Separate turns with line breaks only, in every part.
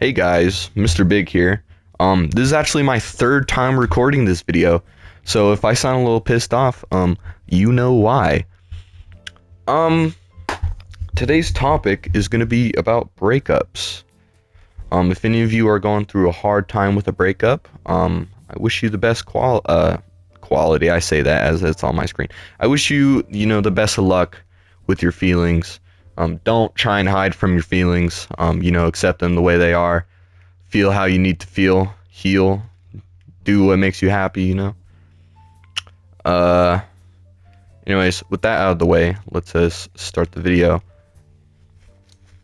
Hey guys, Mr. Big here. This is actually my third time recording this video, so if I sound a little pissed off, you know why. Um, Today's topic is gonna be about breakups. If any of you are going through a hard time with a breakup, I wish you the best quality. I say that as it's on my screen. I wish you, the best of luck with your feelings. Don't try and hide from your feelings. Accept them the way they are. Feel how you need to feel. Heal. Do what makes you happy. Uh, Anyways, with that out of the way, let's just start the video.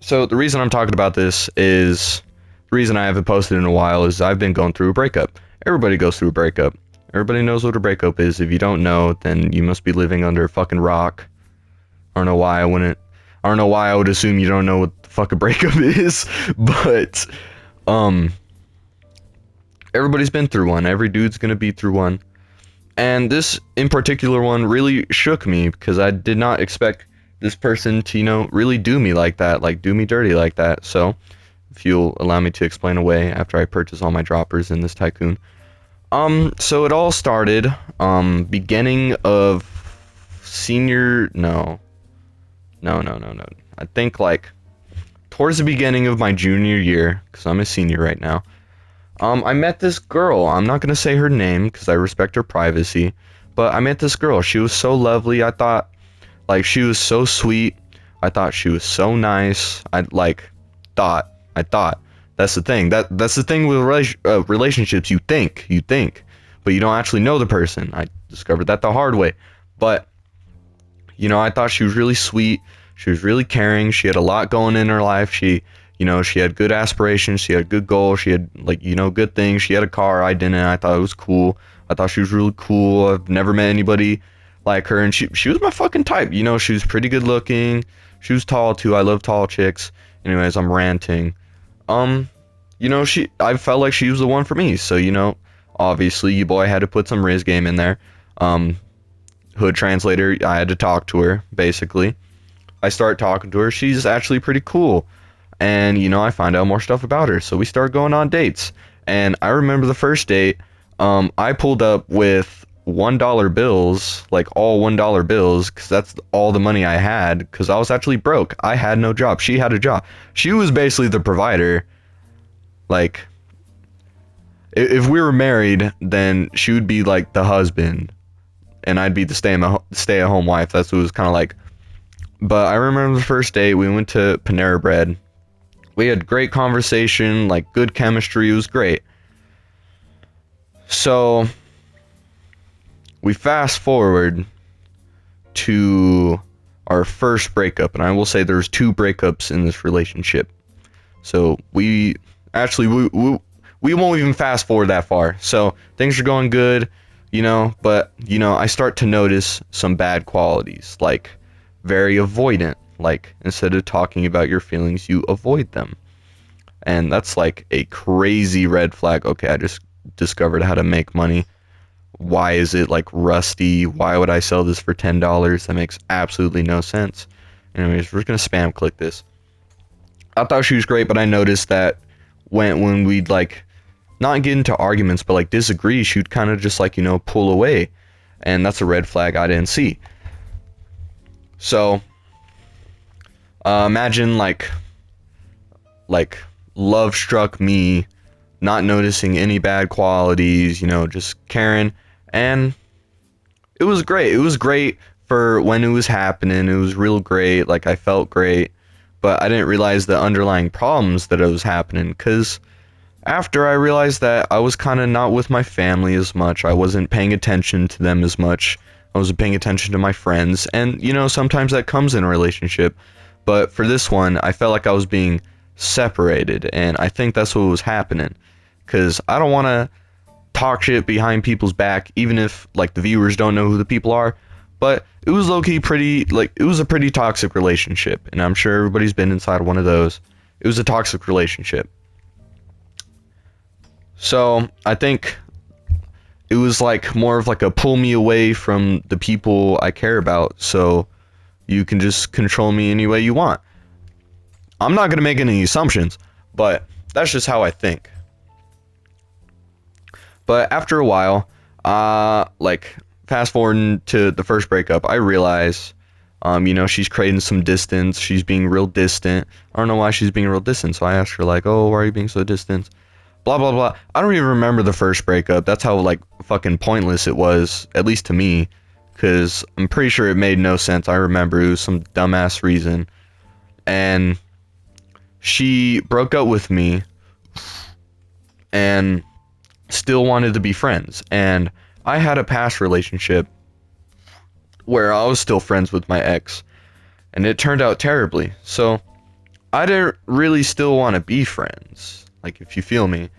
So the reason I'm talking about this is, the reason I haven't posted in a while is I've been going through a breakup. Everybody goes through a breakup. Everybody knows what a breakup is. If you don't know, then you must be living under a fucking rock. I don't know why I would assume you don't know what the fuck a breakup is, but everybody's been through one. Every dude's gonna be through one. And this in particular one really shook me because I did not expect this person to, really do me like that, like do me dirty like that. So if you'll allow me to explain away after I purchase all my droppers in this tycoon. So it all started beginning of no. I think like towards the beginning of my junior year, because I'm a senior right now. I met this girl. I'm not gonna say her name because I respect her privacy, but I met this girl. She was so lovely. I thought, like, she was so sweet. I thought she was so nice. I thought. That's the thing. That's the thing with relationships. You think, but you don't actually know the person. I discovered that the hard way. But I thought she was really sweet. She was really caring. She had a lot going in her life. She had good aspirations. She had good goals. She had, good things. She had a car. I didn't. I thought it was cool. I thought she was really cool. I've never met anybody like her. And she was my fucking type. She was pretty good looking. She was tall, too. I love tall chicks. Anyways, I'm ranting. I felt like she was the one for me. So, obviously, you boy had to put some Riz game in there. Hood translator, I had to talk to her, basically. I start talking to her. She's actually pretty cool. And, I find out more stuff about her. So we start going on dates. And I remember the first date, I pulled up with $1 bills, like all $1 bills, because that's all the money I had, because I was actually broke. I had no job. She had a job. She was basically the provider. Like, if we were married, then she would be like the husband, and I'd be the stay-at-home wife. That's what it was kind of like. But I remember the first date, we went to Panera Bread. We had great conversation, like good chemistry. It was great. So we fast forward to our first breakup, and I will say there's 2 breakups in this relationship. So we won't even fast forward that far. So things are going good, but I start to notice some bad qualities, like very avoidant. Like, instead of talking about your feelings, you avoid them. And that's like a crazy red flag. Okay, I just discovered how to make money. Why is it like rusty? Why would I sell this for $10? That makes absolutely no sense. Anyways, we're gonna spam click this. I thought she was great, but I noticed that when we'd like not get into arguments, but like disagree, she'd kind of just like, pull away. And that's a red flag I didn't see. So imagine like love struck me, not noticing any bad qualities, just caring. And it was great. It was great for when it was happening. It was real great. Like, I felt great, but I didn't realize the underlying problems that it was happening, because after I realized that I was kind of not with my family as much, I wasn't paying attention to them as much. I wasn't paying attention to my friends, and sometimes that comes in a relationship. But for this one, I felt like I was being separated, and I think that's what was happening. Because I don't want to talk shit behind people's back, even if like the viewers don't know who the people are. But it was low-key it was a pretty toxic relationship, and I'm sure everybody's been inside one of those. It was a toxic relationship. So I think it was like more of like a pull me away from the people I care about, so you can just control me any way you want. I'm not going to make any assumptions, But that's just how I think. But after a while, like fast forwarding to the first breakup, I realize, she's creating some distance. She's being real distant. I don't know why she's being real distant. So I asked her like, "Oh, why are you being so distant?" Blah blah blah. I don't even remember the first breakup. That's how like fucking pointless it was, at least to me, because I'm pretty sure it made no sense. I remember it was some dumbass reason, and she broke up with me, and still wanted to be friends. And I had a past relationship where I was still friends with my ex, and it turned out terribly. So I didn't really still want to be friends, like if you feel me.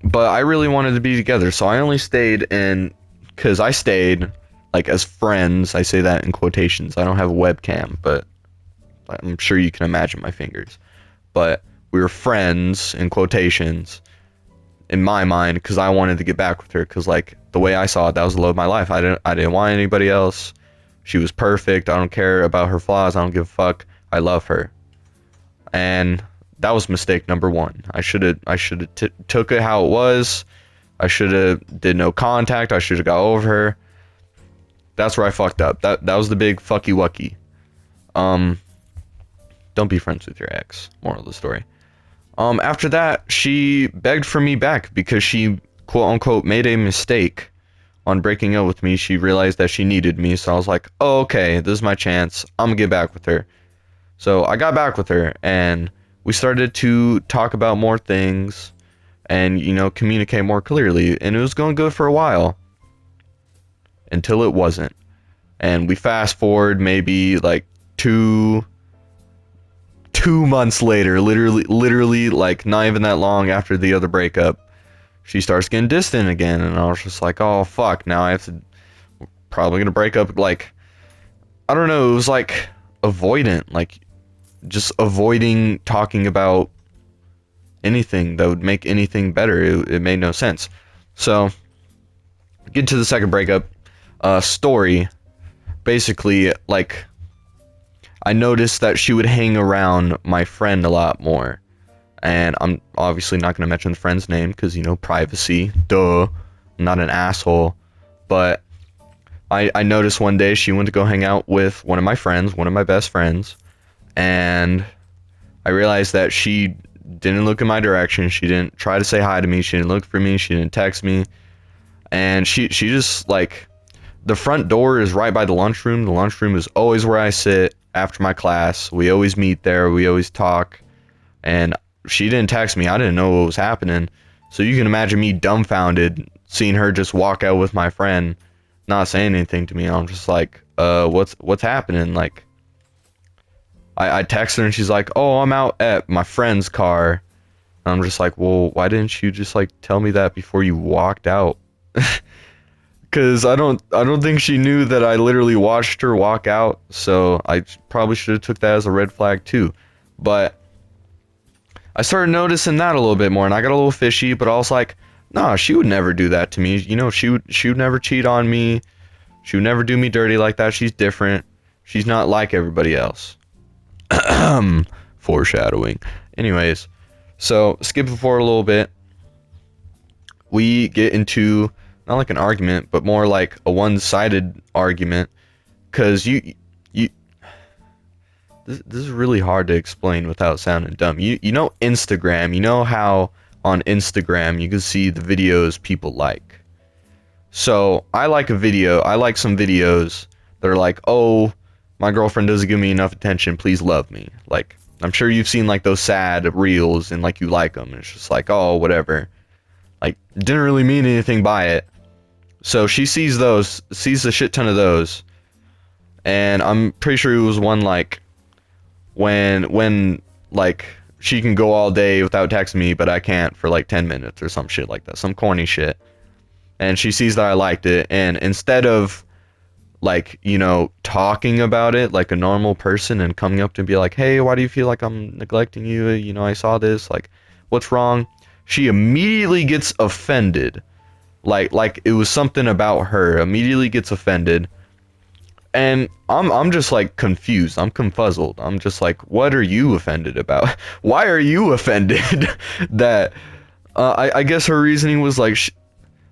But I really wanted to be together, so I only stayed in, because I stayed like as friends. I say that in quotations. I don't have a webcam, but I'm sure you can imagine my fingers. But we were friends in quotations in my mind, because I wanted to get back with her, because like the way I saw it, that was the love of my life. I didn't want anybody else. She was perfect. I don't care about her flaws. I don't give a fuck. I love her. And that was mistake number one. I should have took it how it was. I should have did no contact. I should have got over her. That's where I fucked up. That was the big fucky wucky. Don't be friends with your ex. Moral of the story. After that, she begged for me back because she, quote unquote, made a mistake on breaking up with me. She realized that she needed me, so I was like, oh, okay, this is my chance. I'm gonna get back with her. So I got back with her, and we started to talk about more things and, communicate more clearly. And it was going good for a while until it wasn't. And we fast forward maybe like two months later, literally like not even that long after the other breakup, she starts getting distant again, and I was just like, oh fuck, now I have to, probably gonna break up. Like, I don't know, it was like avoidant, like just avoiding talking about anything that would make anything better. It made no sense. So get to the second breakup story. Basically, like, I noticed that she would hang around my friend a lot more. And I'm obviously not going to mention the friend's name because, privacy. Duh. I'm not an asshole. But I noticed one day she went to go hang out with one of my friends, one of my best friends. And I realized that she didn't look in my direction. She didn't try to say hi to me. She didn't look for me. She didn't text me. And she just, like, the front door is right by the lunchroom. The lunchroom is always where I sit after my class. We always meet there. We always talk. And she didn't text me. I didn't know what was happening. So you can imagine me dumbfounded seeing her just walk out with my friend, not saying anything to me. I'm just like, what's happening? Like, I text her and she's like, oh, I'm out at my friend's car. And I'm just like, well, why didn't you just like tell me that before you walked out? Because I don't think she knew that I literally watched her walk out. So I probably should have took that as a red flag too. But I started noticing that a little bit more, and I got a little fishy. But I was like, nah, she would never do that to me. She would never cheat on me. She would never do me dirty like that. She's different. She's not like everybody else. Foreshadowing. Anyways, so skipping forward a little bit, we get into not like an argument, but more like a one-sided argument, because this is really hard to explain without sounding dumb. You know Instagram, you know how on Instagram you can see the videos people like. So I like some videos that are like, oh, my girlfriend doesn't give me enough attention, please love me. Like, I'm sure you've seen like those sad reels and like you like them, and it's just like, oh, whatever. Like, didn't really mean anything by it. So she sees a shit ton of those, and I'm pretty sure it was one like when like she can go all day without texting me, but I can't for like 10 minutes or some shit like that, some corny shit. And she sees that I liked it, and instead of like, talking about it like a normal person and coming up to be like, hey, why do you feel like I'm neglecting you? I saw this, like, what's wrong? She immediately gets offended. Like it was something about her. Immediately gets offended. And I'm just like confused. I'm confuzzled. I'm just like, what are you offended about? Why are you offended that I guess her reasoning was like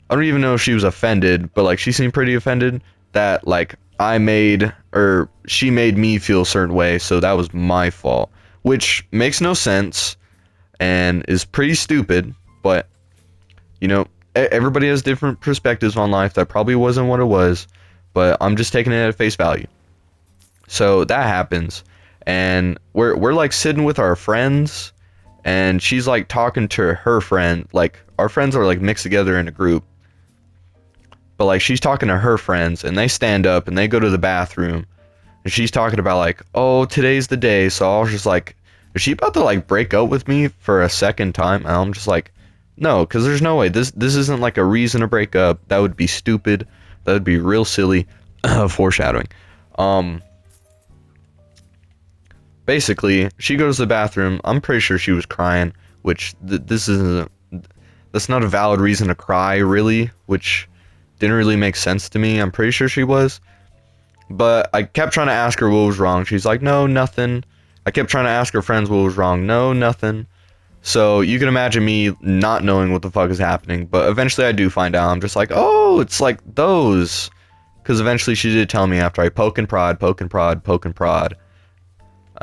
I don't even know if she was offended, but like she seemed pretty offended that like I made or she made me feel a certain way, so that was my fault, which makes no sense and is pretty stupid, but you know, everybody has different perspectives on life. That probably wasn't what it was, but I'm just taking it at face value. So that happens, and we're like sitting with our friends, and she's like talking to her friend. Like our friends are like mixed together in a group, but like she's talking to her friends, and they stand up and they go to the bathroom, and she's talking about like, oh, today's the day. So I was just like, is she about to like break up with me for a second time? And I'm just like, no, because there's no way. This isn't like a reason to break up. That would be stupid. That would be real silly. Foreshadowing. Um, Basically, she goes to the bathroom. I'm pretty sure she was crying, which this isn't. That's not a valid reason to cry, really, which didn't really make sense to me. I'm pretty sure she was. But I kept trying to ask her what was wrong. She's like, no, nothing. I kept trying to ask her friends what was wrong. No, nothing. So you can imagine me not knowing what the fuck is happening. But eventually I do find out. I'm just like, oh, it's like those. Because eventually she did tell me after I poke and prod, poke and prod, poke and prod.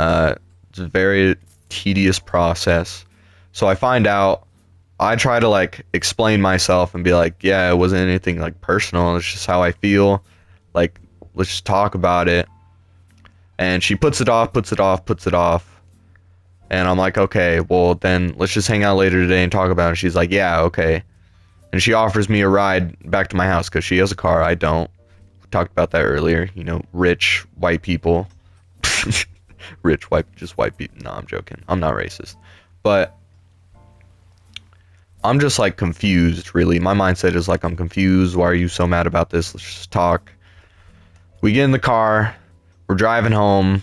It's a very tedious process. So I find out. I try to like explain myself and be like, yeah, it wasn't anything like personal. It's just how I feel. Like, let's just talk about it. And she puts it off, puts it off, puts it off. And I'm like, okay, well then let's just hang out later today and talk about it. She's like, yeah, okay. And she offers me a ride back to my house because she has a car. I don't. We talked about that earlier. You know, rich white people. Rich white, just white people. No, I'm joking. I'm not racist. But I'm just like confused, really. My mindset is like, I'm confused. Why are you so mad about this? Let's just talk. We get in the car. We're driving home.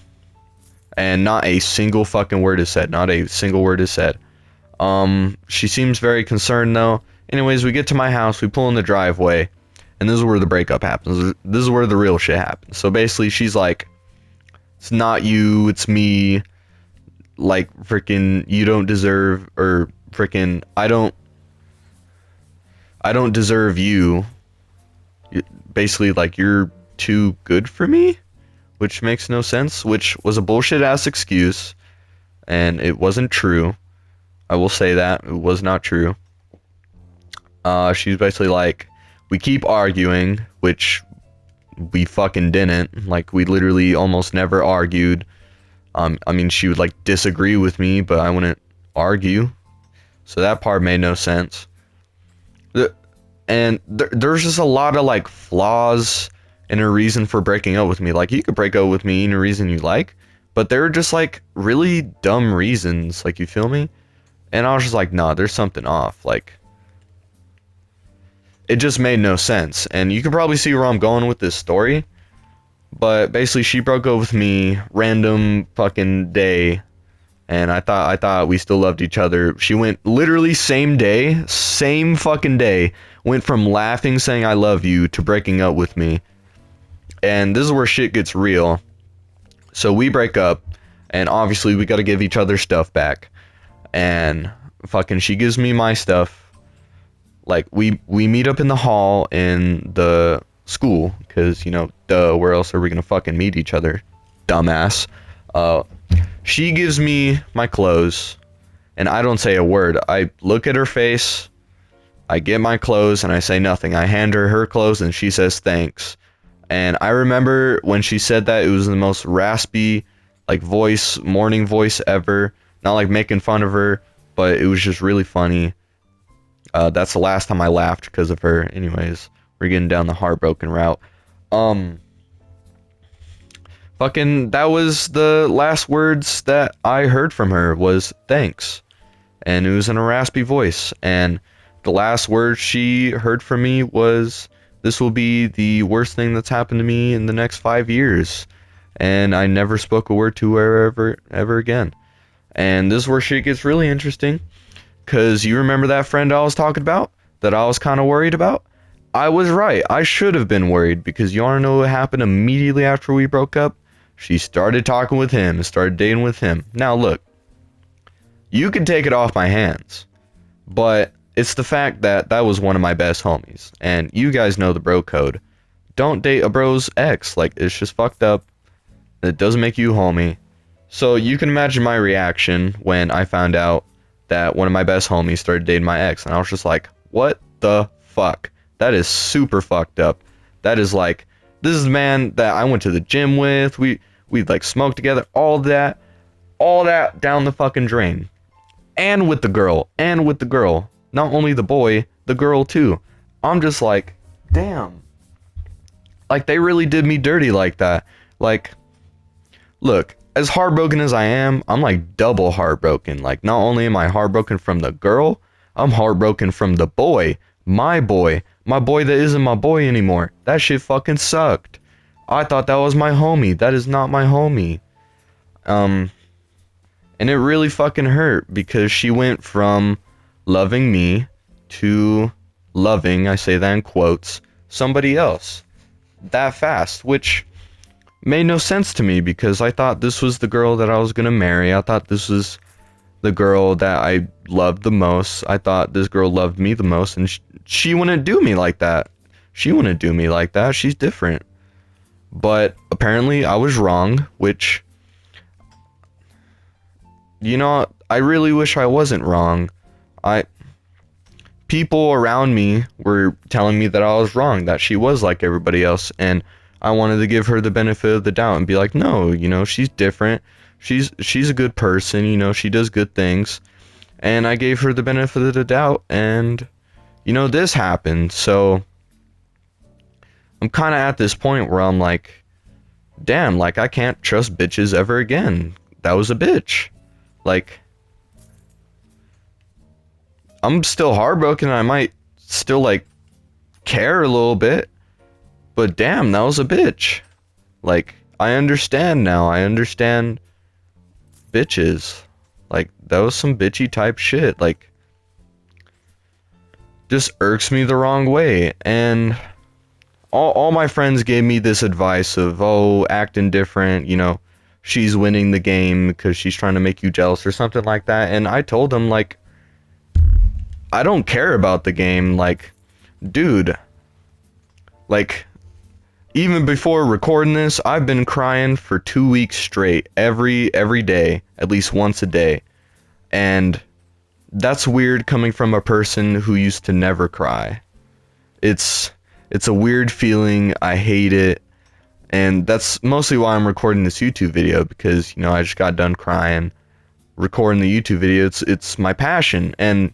And not a single fucking word is said. Not a single word is said. She seems very concerned though. Anyways, we get to my house. We pull in the driveway. And this is where the breakup happens. This is where the real shit happens. So basically, she's like, it's not you, it's me. Like, freaking, you don't deserve, or freaking, I don't deserve you. Basically, like, you're too good for me, which makes no sense, which was a bullshit ass excuse, and it wasn't true. I will say that it was not true. She's basically like, we keep arguing, which we fucking didn't. Like, we literally almost never argued. I mean, she would like disagree with me, but I wouldn't argue. So that part made no sense. And there's just a lot of like flaws in a reason for breaking up with me. Like, you could break up with me in a reason you like, but they're just like really dumb reasons. Like, you feel me? And I was just like, nah, there's something off. Like, it just made no sense. And you can probably see where I'm going with this story. But basically, she broke up with me random fucking day. And I thought we still loved each other. She went literally same day, same fucking day, went from laughing saying I love you to breaking up with me. And this is where shit gets real. So we break up, and obviously we gotta give each other stuff back. And fucking she gives me my stuff. Like, we meet up in the hall in the school, because, you know, duh, where else are we gonna fucking meet each other? Dumbass. She gives me my clothes, and I don't say a word. I look at her face, I get my clothes, and I say nothing. I hand her her clothes, and she says thanks. And I remember when she said that, it was the most raspy, like, voice, morning voice ever. Not like making fun of her, but it was just really funny. That's the last time I laughed because of her. Anyways, we're getting down the heartbroken route. Fucking, that was the last words that I heard from her was thanks. And it was in a raspy voice. And the last words she heard from me was, this will be the worst thing that's happened to me in the next 5 years. And I never spoke a word to her ever again. And this is where shit gets really interesting. Because you remember that friend I was talking about? That I was kind of worried about? I was right. I should have been worried because you want to know what happened immediately after we broke up? She started talking with him and started dating with him. Now look, you can take it off my hands, but it's the fact that that was one of my best homies. And you guys know the bro code. Don't date a bro's ex. Like, it's just fucked up. It doesn't make you homie. So you can imagine my reaction when I found out that one of my best homies started dating my ex. And I was just like, what the fuck? That is super fucked up. That is like, this is the man that I went to the gym with. We like smoked together. All that down the fucking drain. And with the girl. Not only the boy, the girl too. I'm just like, damn. Like, they really did me dirty like that. Like, look, as heartbroken as I am, I'm like double heartbroken. Like, not only am I heartbroken from the girl, I'm heartbroken from the boy. My boy that isn't my boy anymore. That shit fucking sucked. I thought that was my homie. That is not my homie. And it really fucking hurt because she went from loving me to loving, I say that in quotes, somebody else that fast, which made no sense to me because I thought this was the girl that I was gonna marry. I thought this was the girl that I loved the most. I thought this girl loved me the most, and she wouldn't do me like that. She wouldn't do me like that. She's different. But apparently I was wrong, which, you know, I really wish I wasn't wrong. People around me were telling me that I was wrong, that she was like everybody else, and I wanted to give her the benefit of the doubt and be like, no, you know, she's different. She's a good person, you know, she does good things. And I gave her the benefit of the doubt, and, you know, this happened. So I'm kind of at this point where I'm like, damn, like, I can't trust bitches ever again. That was a bitch. Like, I'm still heartbroken. I might still, like, care a little bit. But damn, that was a bitch. Like, I understand now. I understand bitches. Like, that was some bitchy type shit. Like, just irks me the wrong way. And all my friends gave me this advice of, oh, acting different, you know, she's winning the game because she's trying to make you jealous or something like that. And I told them, like, I don't care about the game. Like, dude, like, even before recording this, I've been crying for 2 weeks straight, every day, at least once a day. And that's weird coming from a person who used to never cry. It's a weird feeling. I hate it. And that's mostly why I'm recording this YouTube video, because, you know, I just got done crying. Recording the YouTube video, it's my passion. And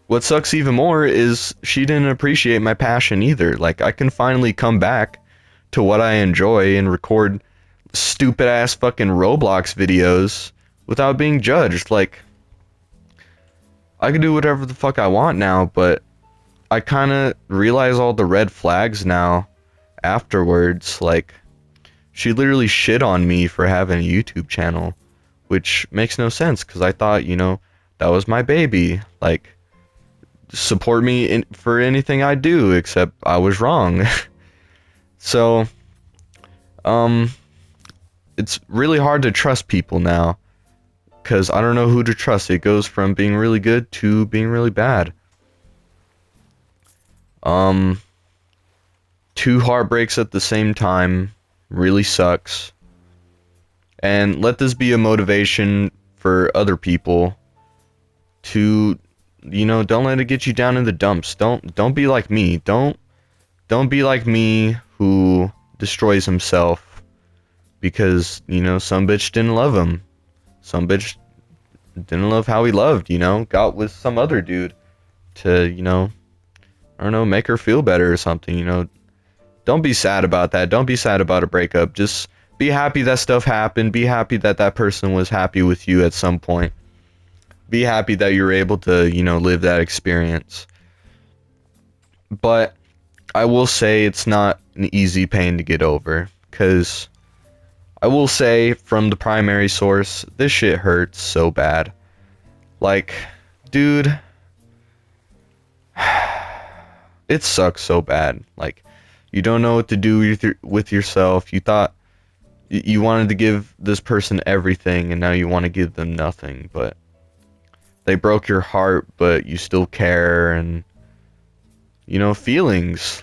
what sucks even more is she didn't appreciate my passion either. Like, I can finally come back to what I enjoy and record stupid ass fucking Roblox videos without being judged. Like, I can do whatever the fuck I want now, but I kind of realize all the red flags now afterwards. Like, she literally shit on me for having a YouTube channel, which makes no sense because I thought, you know, that was my baby. Like, support me for anything I do, except I was wrong. So, it's really hard to trust people now, because I don't know who to trust. It goes from being really good to being really bad. Two heartbreaks at the same time really sucks. And let this be a motivation for other people to, you know, don't let it get you down in the dumps. Don't be like me. Don't be like me who destroys himself because, you know, some bitch didn't love him. Some bitch didn't love how he loved, you know, got with some other dude to, you know, I don't know, make her feel better or something, you know. Don't be sad about that. Don't be sad about a breakup. Just be happy that stuff happened. Be happy that that person was happy with you at some point. Be happy that you're able to, you know, live that experience. But I will say it's not an easy pain to get over, because I will say from the primary source, this shit hurts so bad. Like, dude, it sucks so bad. Like, you don't know what to do with yourself. You thought you wanted to give this person everything, and now you want to give them nothing. But they broke your heart, but you still care, and feelings.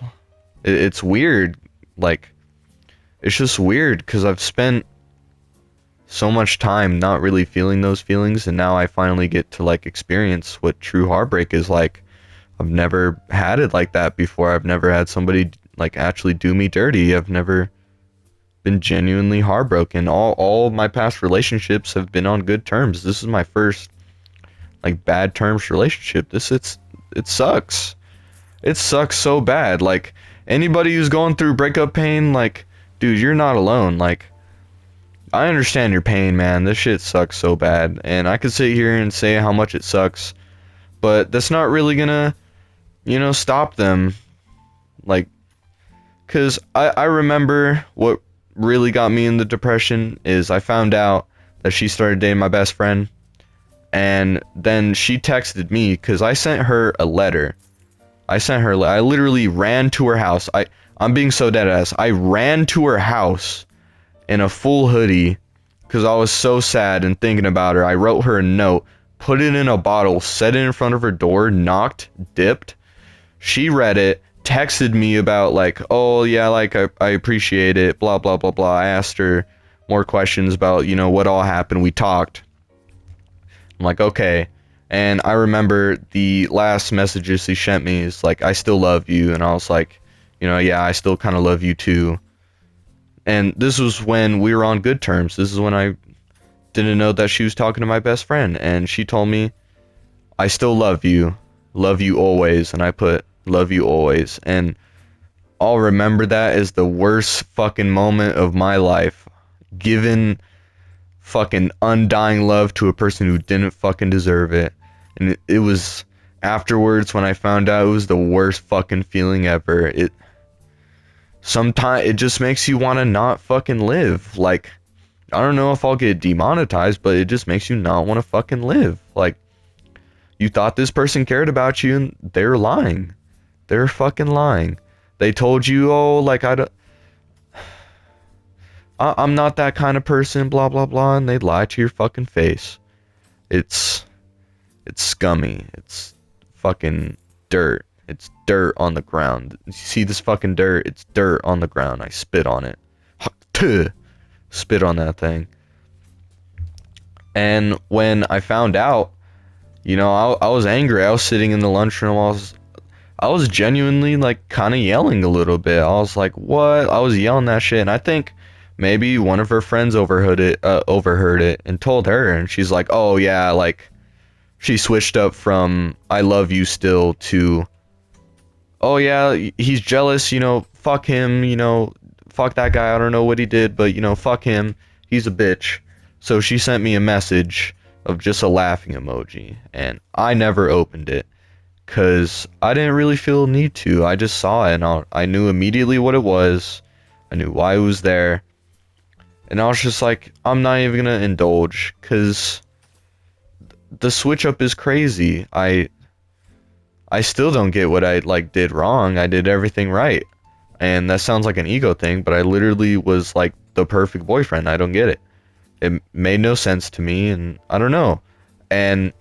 It's weird. Like, it's just weird because I've spent so much time not really feeling those feelings, and now I finally get to like experience what true heartbreak is like. I've never had it like that before. I've never had somebody like actually do me dirty. I've never been genuinely heartbroken. All my past relationships have been on good terms. This is my first like bad terms relationship. It sucks. It sucks so bad. Like, anybody who's going through breakup pain, like, dude, you're not alone. Like, I understand your pain, man. This shit sucks so bad. And I could sit here and say how much it sucks, but that's not really gonna, stop them. Like, cause I remember what really got me in the depression is I found out that she started dating my best friend, and then she texted me because I sent her a letter. I literally ran to her house. I'm being so dead ass. I ran to her house in a full hoodie because I was so sad and thinking about her. I wrote her a note, put it in a bottle, set it in front of her door, knocked, dipped. She read it, texted me about like, oh yeah, like I appreciate it, blah blah blah blah. I asked her more questions about, what all happened. We talked. I'm like, okay. And I remember the last messages she sent me is like, I still love you. And I was like, yeah, I still kind of love you too. And this was when we were on good terms. This is when I didn't know that she was talking to my best friend. And she told me, I still love you always. And I put, love you always. And I'll remember that as the worst fucking moment of my life. Given fucking undying love to a person who didn't fucking deserve it. And it was afterwards when I found out it was the worst fucking feeling ever. Sometimes it just makes you want to not fucking live. Like, I don't know if I'll get demonetized, but it just makes you not want to fucking live. Like, you thought this person cared about you, and they're lying. They're fucking lying. They told you, oh, like, I'm not that kind of person, blah blah blah, and they lie to your fucking face. It's scummy. It's fucking dirt. It's dirt on the ground. You see this fucking dirt? It's dirt on the ground. I spit on it. Spit on that thing. And when I found out, I was angry. I was sitting in the lunchroom. I was genuinely like kind of yelling a little bit. I was like, "What?" I was yelling that shit, and I think maybe one of her friends overheard it and told her, and she's like, "Oh yeah," like she switched up from "I love you still" to "Oh yeah, he's jealous, fuck him, fuck that guy. I don't know what he did, but fuck him. He's a bitch." So she sent me a message of just a laughing emoji, and I never opened it because I didn't really feel a need to. I just saw it, and I knew immediately what it was. I knew why it was there. And I was just like, I'm not even gonna indulge, because the switch up is crazy. I still don't get what I like did wrong. I did everything right. And that sounds like an ego thing, but I literally was like the perfect boyfriend. I don't get it. It made no sense to me, and I don't know. And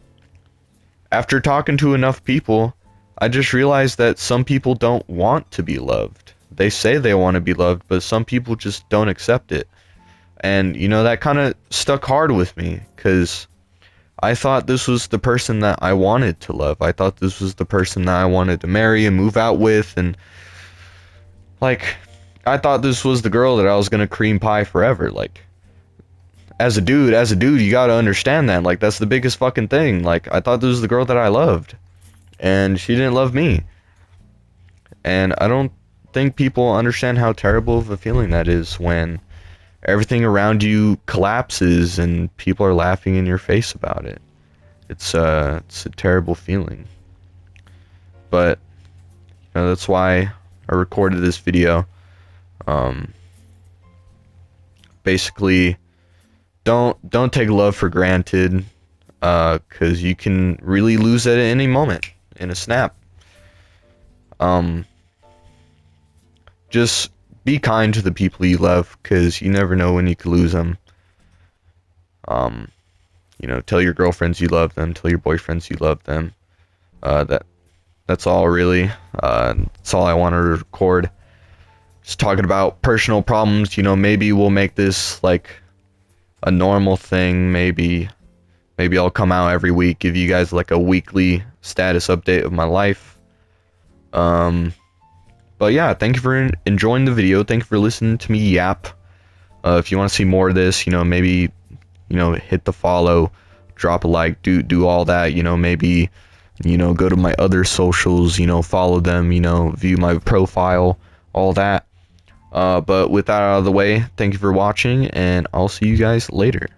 after talking to enough people, I just realized that some people don't want to be loved. They say they want to be loved, but some people just don't accept it. And, that kind of stuck hard with me, because I thought this was the person that I wanted to love. I thought this was the person that I wanted to marry and move out with, and, like, I thought this was the girl that I was going to cream pie forever. Like, as a dude, you gotta understand that. Like, that's the biggest fucking thing. Like, I thought this was the girl that I loved, and she didn't love me. And I don't think people understand how terrible of a feeling that is when everything around you collapses and people are laughing in your face about it. It's a terrible feeling. But that's why I recorded this video. Basically, don't take love for granted, because you can really lose it at any moment in a snap. Um, just be kind to the people you love, because you never know when you could lose them. Um, tell your girlfriends you love them, tell your boyfriends you love them. That's all really. That's all I want to record. Just talking about personal problems. Maybe we'll make this like a normal thing. Maybe I'll come out every week, give you guys like a weekly status update of my life. But yeah, thank you for enjoying the video. Thank you for listening to me yap. If you want to see more of this, maybe hit the follow, drop a like, do all that. Maybe go to my other socials, follow them, view my profile, all that. But with that out of the way, thank you for watching, and I'll see you guys later.